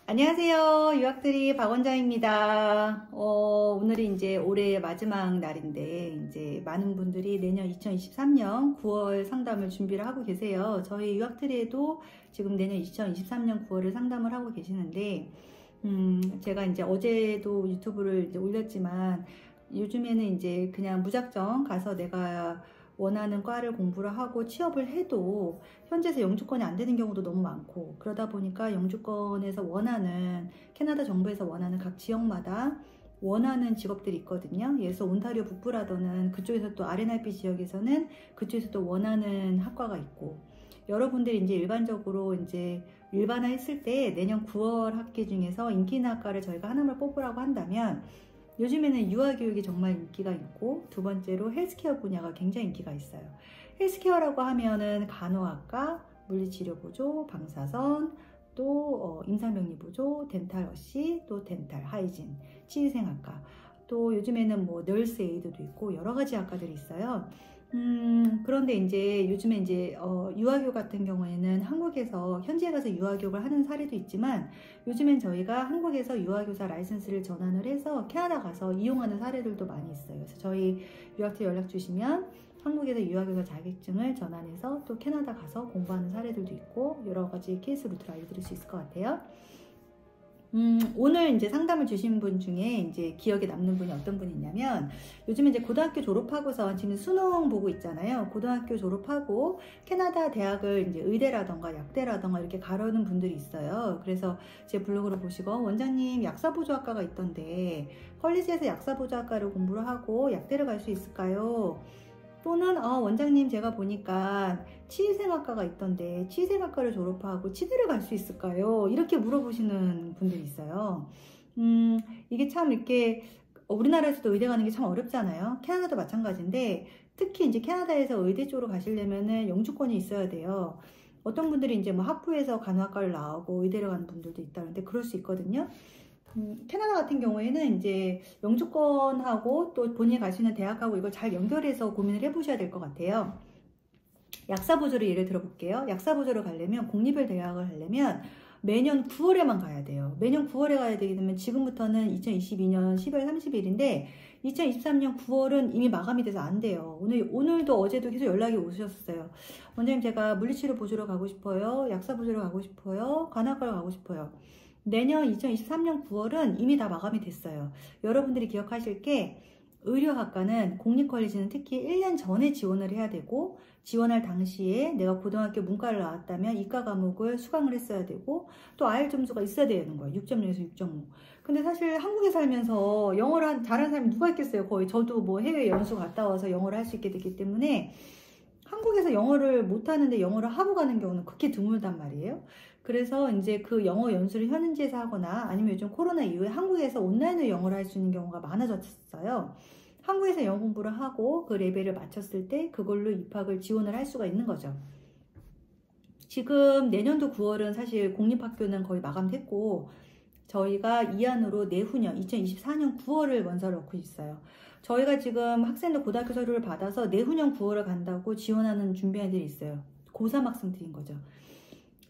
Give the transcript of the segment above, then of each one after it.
안녕하세요. 유학트리 박원장입니다. 오늘이 이제 올해 마지막 날인데, 이제 많은 분들이 내년 2023년 9월 상담을 준비를 하고 계세요. 저희 유학트리에도 지금 내년 2023년 9월을 상담을 하고 계시는데, 제가 이제 어제도 유튜브를 이제 올렸지만, 요즘에는 이제 그냥 무작정 가서 내가 원하는 과를 공부를 하고 취업을 해도 현지에서 영주권이 안 되는 경우도 너무 많고, 그러다 보니까 영주권에서 원하는, 캐나다 정부에서 원하는 각 지역마다 원하는 직업들이 있거든요. 예를 들어서 온타리오 북부라더는 그쪽에서 또 RNIP 지역에서는 그쪽에서 또 원하는 학과가 있고, 여러분들이 이제 일반적으로 이제 일반화했을 때 내년 9월 학기 중에서 인기 있는 학과를 저희가 하나만 뽑으라고 한다면, 요즘에는 유아교육이 정말 인기가 있고, 두 번째로 헬스케어 분야가 굉장히 인기가 있어요. 헬스케어라고 하면은 간호학과, 물리치료보조, 방사선, 또 임상병리보조, 덴탈어시, 또 덴탈, 하이진, 치의생학과, 또 요즘에는 뭐 널스 에이드도 있고 여러 가지 학과들이 있어요. 그런데 이제 요즘에 이제 유아교육 같은 경우에는 한국에서 현지에 가서 유아교육을 하는 사례도 있지만, 요즘엔 저희가 한국에서 유아교사 라이선스를 전환을 해서 캐나다 가서 이용하는 사례들도 많이 있어요. 그래서 저희 유학처 연락 주시면 한국에서 유아교사 자격증을 전환해서 또 캐나다 가서 공부하는 사례들도 있고, 여러 가지 케이스 루트를 알려드릴 수 있을 것 같아요. 오늘 이제 상담을 주신 분 중에 이제 기억에 남는 분이 어떤 분이 있냐면, 요즘에 이제 고등학교 졸업하고서 지금 수능 보고 있잖아요. 고등학교 졸업하고 캐나다 대학을 이제 의대라던가 약대라던가 이렇게 가려는 분들이 있어요. 그래서 제 블로그를 보시고, 원장님 약사보조학과가 있던데 컬리지에서 약사보조학과를 공부를 하고 약대를 갈 수 있을까요? 또는 원장님 제가 보니까 치의생학과가 있던데 치의생학과를 졸업하고 치대를 갈 수 있을까요? 이렇게 물어보시는 분들이 있어요. 이게 참 이렇게 우리나라에서도 의대 가는 게 참 어렵잖아요. 캐나다도 마찬가지인데, 특히 이제 캐나다에서 의대 쪽으로 가시려면은 영주권이 있어야 돼요. 어떤 분들이 이제 뭐 학부에서 간호학과를 나오고 의대를 가는 분들도 있다는데 그럴 수 있거든요. 캐나다 같은 경우에는 이제 영주권하고 또 본인이 갈 수 있는 대학하고 이걸 잘 연결해서 고민을 해보셔야 될 것 같아요. 약사보조를 예를 들어볼게요. 약사보조를 가려면, 공립을 대학을 가려면 매년 9월에만 가야 돼요. 매년 9월에 가야 되게 되면 지금부터는 2022년 12월 30일인데 2023년 9월은 이미 마감이 돼서 안 돼요. 오늘도 어제도 계속 연락이 오셨어요. 원장님 제가 물리치료 보조로 가고 싶어요. 약사 보조로 가고 싶어요. 간호학과로 가고 싶어요. 내년 2023년 9월은 이미 다 마감이 됐어요. 여러분들이 기억하실 게, 의료학과는 공립컬리지는 특히 1년 전에 지원을 해야 되고, 지원할 당시에 내가 고등학교 문과를 나왔다면 이과 과목을 수강을 했어야 되고, 또 IELTS 점수가 있어야 되는 거예요. 6.0에서 6.5. 근데 사실 한국에 살면서 영어를 잘하는 사람이 누가 있겠어요. 거의 저도 뭐 해외 연수 갔다 와서 영어를 할 수 있게 됐기 때문에, 한국에서 영어를 못하는데 영어를 하고 가는 경우는 그렇게 드물단 말이에요. 그래서 이제 그 영어 연수를 현지에서 하거나, 아니면 요즘 코로나 이후에 한국에서 온라인으로 영어를 할 수 있는 경우가 많아졌어요. 한국에서 영어 공부를 하고 그 레벨을 마쳤을 때 그걸로 입학을 지원을 할 수가 있는 거죠. 지금 내년도 9월은 사실 공립학교는 거의 마감됐고, 저희가 이 안으로 내후년 2024년 9월을 원서를 넣고 있어요. 저희가 지금 학생들 고등학교 서류를 받아서 내후년 9월을 간다고 지원하는 준비한 애들이 있어요. 고3 학생들인 거죠.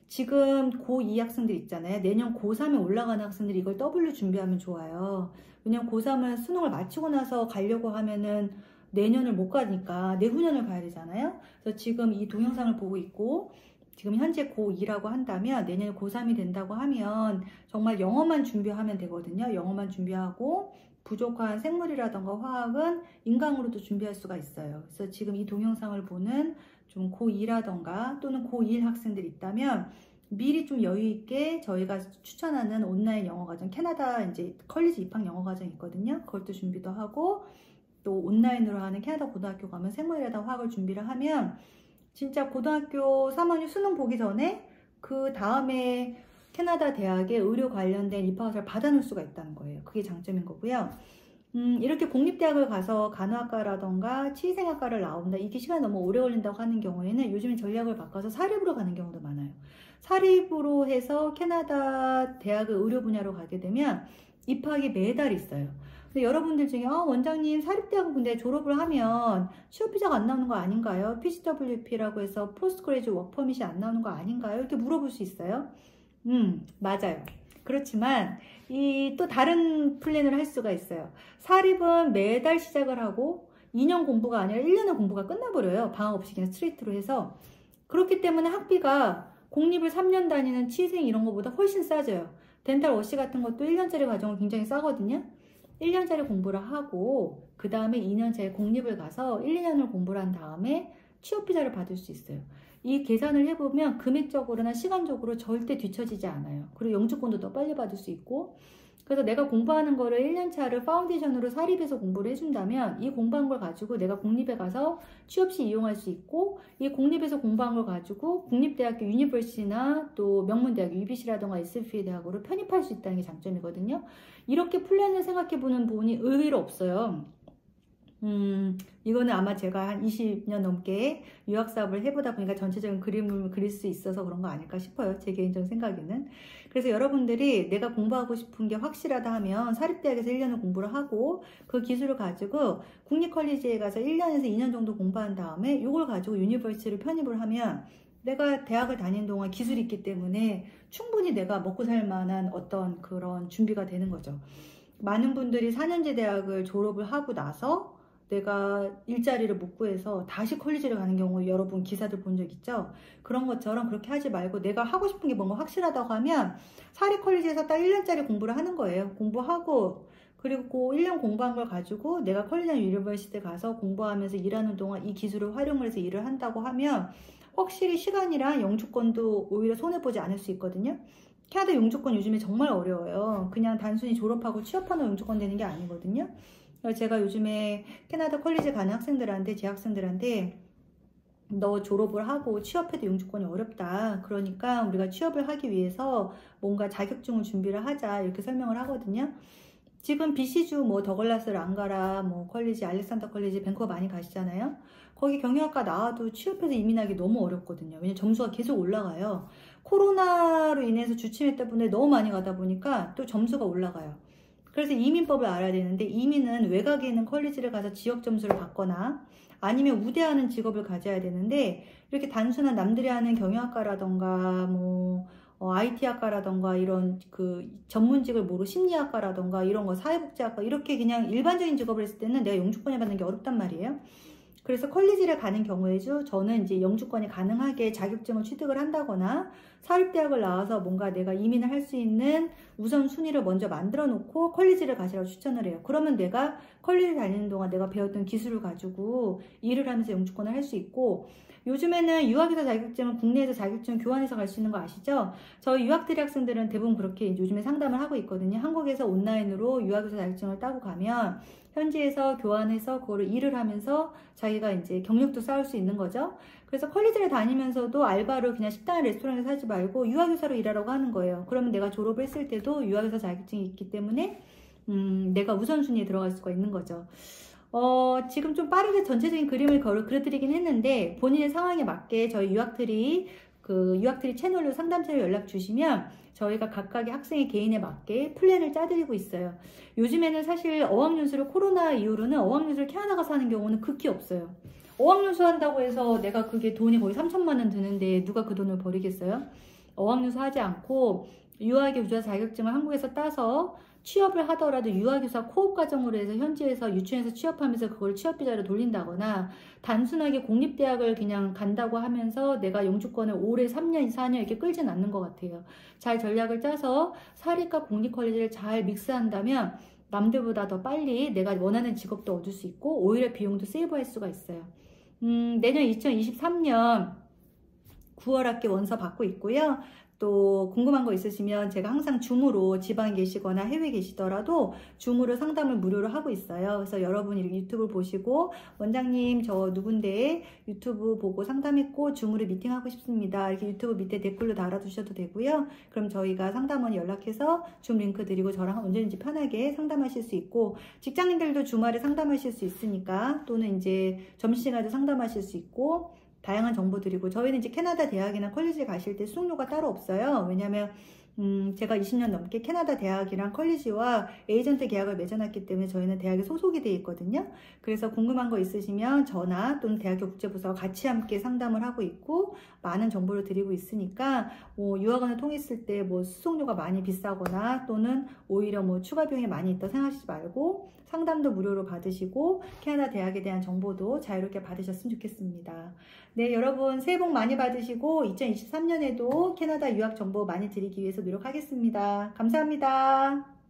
지금 고2 학생들 있잖아요. 내년 고3에 올라가는 학생들이 이걸 W 준비하면 좋아요. 왜냐면 고3을 수능을 마치고 나서 가려고 하면은 내년을 못 가니까 내후년을 가야 되잖아요. 그래서 지금 이 동영상을 보고 있고, 지금 현재 고2라고 한다면 내년에 고3이 된다고 하면 정말 영어만 준비하면 되거든요. 영어만 준비하고 부족한 생물이라던가 화학은 인강으로도 준비할 수가 있어요. 그래서 지금 이 동영상을 보는 좀 고2라던가 또는 고1 학생들이 있다면 미리 좀 여유 있게 저희가 추천하는 온라인 영어 과정, 캐나다 이제 컬리지 입학 영어 과정 있거든요. 그것도 준비도 하고, 또 온라인으로 하는 캐나다 고등학교 가면 생물이라던가 화학을 준비를 하면 진짜 고등학교 3학년 수능 보기 전에 그 다음에 캐나다 대학의 의료 관련된 입학을 받아놓을 수가 있다는 거예요. 그게 장점인 거고요. 이렇게 공립대학을 가서 간호학과라던가 치의생학과를 나온다, 이게 시간이 너무 오래 걸린다고 하는 경우에는 요즘에 전략을 바꿔서 사립으로 가는 경우도 많아요. 사립으로 해서 캐나다 대학의 의료 분야로 가게 되면 입학이 매달 있어요. 근데 여러분들 중에 원장님 사립대학은 근데 졸업을 하면 취업비자가 안 나오는 거 아닌가요? PCWP라고 해서 포스트 그레이지 워크 퍼밋이 안 나오는 거 아닌가요? 이렇게 물어볼 수 있어요. 맞아요. 그렇지만 이 또 다른 플랜을 할 수가 있어요. 사립은 매달 시작을 하고 2년 공부가 아니라 1년의 공부가 끝나버려요. 방학 없이 그냥 스트레이트로 해서. 그렇기 때문에 학비가 공립을 3년 다니는 취생 이런 거보다 훨씬 싸져요. 덴탈 워시 같은 것도 1년짜리 과정은 굉장히 싸거든요. 1년짜리 공부를 하고 그 다음에 2년차에 공립을 가서 1, 2년을 공부를 한 다음에 취업비자를 받을 수 있어요. 이 계산을 해보면 금액적으로나 시간적으로 절대 뒤처지지 않아요. 그리고 영주권도 더 빨리 받을 수 있고, 그래서 내가 공부하는 거를 1년차를 파운데이션으로 사립에서 공부를 해준다면 이 공부한 걸 가지고 내가 공립에 가서 취업 시 이용할 수 있고, 이 공립에서 공부한 걸 가지고 국립대학교 유니버시티나 또 명문대학 UBC라던가 SFA 대학으로 편입할 수 있다는 게 장점이거든요. 이렇게 플랜을 생각해보는 부분이 의외로 없어요. 이거는 아마 제가 한 20년 넘게 유학 사업을 해보다 보니까 전체적인 그림을 그릴 수 있어서 그런 거 아닐까 싶어요. 제 개인적인 생각에는. 그래서 여러분들이 내가 공부하고 싶은 게 확실하다 하면 사립대학에서 1년을 공부를 하고 그 기술을 가지고 국립컬리지에 가서 1년에서 2년 정도 공부한 다음에 이걸 가지고 유니버시티를 편입을 하면 내가 대학을 다닌 동안 기술이 있기 때문에 충분히 내가 먹고 살 만한 어떤 그런 준비가 되는 거죠. 많은 분들이 4년제 대학을 졸업을 하고 나서 내가 일자리를 못 구해서 다시 컬리지를 가는 경우 여러분 기사들 본 적 있죠? 그런 것처럼 그렇게 하지 말고 내가 하고 싶은 게 뭔가 확실하다고 하면 사립 컬리지에서 딱 1년짜리 공부를 하는 거예요. 공부하고 그리고 그 1년 공부한 걸 가지고 내가 컬리지나 유니버시티 가서 공부하면서 일하는 동안 이 기술을 활용을 해서 일을 한다고 하면 확실히 시간이랑 영주권도 오히려 손해보지 않을 수 있거든요. 캐나다 영주권 요즘에 정말 어려워요. 그냥 단순히 졸업하고 취업하는 영주권 되는 게 아니거든요. 제가 요즘에 캐나다 컬리지 가는 학생들한테, 재학생들한테 너 졸업을 하고 취업해도 영주권이 어렵다. 그러니까 우리가 취업을 하기 위해서 뭔가 자격증을 준비를 하자. 이렇게 설명을 하거든요. 지금 BC주 뭐 더글라스 랑가라 뭐 컬리지, 알렉산더 컬리지, 밴쿠버 많이 가시잖아요. 거기 경영학과 나와도 취업해서 이민하기 너무 어렵거든요. 왜냐면 점수가 계속 올라가요. 코로나로 인해서 주침했다 분들 너무 많이 가다 보니까 또 점수가 올라가요. 그래서 이민법을 알아야 되는데 이민은 외곽에 있는 컬리지를 가서 지역 점수를 받거나 아니면 우대하는 직업을 가져야 되는데 이렇게 단순한 남들이 하는 경영학과라던가 뭐 IT학과라던가 이런 그 전문직을 모르고 심리학과라던가 이런 거 사회복지학과 이렇게 그냥 일반적인 직업을 했을 때는 내가 영주권을 받는 게 어렵단 말이에요. 그래서 컬리지를 가는 경우에도 저는 이제 영주권이 가능하게 자격증을 취득을 한다거나 사립대학을 나와서 뭔가 내가 이민을 할 수 있는 우선순위를 먼저 만들어 놓고 컬리지를 가시라고 추천을 해요. 그러면 내가 컬리지 다니는 동안 내가 배웠던 기술을 가지고 일을 하면서 영주권을 할 수 있고, 요즘에는 유학에서 자격증은 국내에서 자격증 교환해서 갈 수 있는 거 아시죠? 저희 유학들이 학생들은 대부분 그렇게 요즘에 상담을 하고 있거든요. 한국에서 온라인으로 유학에서 자격증을 따고 가면 현지에서 교환해서 그거를 일을 하면서 자기가 이제 경력도 쌓을 수 있는 거죠. 그래서 컬리지를 다니면서도 알바를 그냥 식당이나 레스토랑에서 하지 말고 유학교사로 일하라고 하는 거예요. 그러면 내가 졸업을 했을 때도 유학교사 자격증이 있기 때문에 내가 우선순위에 들어갈 수가 있는 거죠. 지금 좀 빠르게 전체적인 그림을 그려드리긴 했는데 본인의 상황에 맞게 저희 유학트리 채널로 상담 채널 연락 주시면 저희가 각각의 학생의 개인에 맞게 플랜을 짜드리고 있어요. 요즘에는 사실 어학연수를 코로나 이후로는 어학연수를 캐나다 가서 하는 경우는 극히 없어요. 어학연수 한다고 해서 내가 그게 돈이 거의 3천만 원 드는데 누가 그 돈을 버리겠어요? 어학연수 하지 않고 유학의 교사 자격증을 한국에서 따서 취업을 하더라도 유학교사 코업 과정으로 해서 현지에서 유치원에서 취업하면서 그걸 취업비자로 돌린다거나 단순하게 공립대학을 그냥 간다고 하면서 내가 영주권을 올해 3년, 4년 이렇게 끌진 않는 것 같아요. 잘 전략을 짜서 사립과 공립컬리지를 잘 믹스한다면 남들보다 더 빨리 내가 원하는 직업도 얻을 수 있고 오히려 비용도 세이브할 수가 있어요. 내년 2023년 9월 학기 원서 받고 있고요. 또 궁금한 거 있으시면 제가 항상 줌으로 지방에 계시거나 해외에 계시더라도 줌으로 상담을 무료로 하고 있어요. 그래서 여러분이 유튜브 보시고 원장님 저 누군데 유튜브 보고 상담했고 줌으로 미팅하고 싶습니다. 이렇게 유튜브 밑에 댓글로 달아주셔도 되고요. 그럼 저희가 상담원 연락해서 줌 링크 드리고 저랑 언제든지 편하게 상담하실 수 있고, 직장인들도 주말에 상담하실 수 있으니까 또는 이제 점심시간에도 상담하실 수 있고 다양한 정보 드리고, 저희는 이제 캐나다 대학이나 컬리지 가실 때 수강료가 따로 없어요. 왜냐면 제가 20년 넘게 캐나다 대학이랑 컬리지와 에이전트 계약을 맺어놨기 때문에 저희는 대학에 소속이 되어 있거든요. 그래서 궁금한 거 있으시면 저나 또는 대학교 국제부서와 같이 함께 상담을 하고 있고 많은 정보를 드리고 있으니까 유학원을 통했을 때 뭐 수속료가 많이 비싸거나 또는 오히려 뭐 추가 비용이 많이 있다 생각하시지 말고 상담도 무료로 받으시고 캐나다 대학에 대한 정보도 자유롭게 받으셨으면 좋겠습니다. 네, 여러분 새해 복 많이 받으시고 2023년에도 캐나다 유학 정보 많이 드리기 위해서 노력하겠습니다. 감사합니다.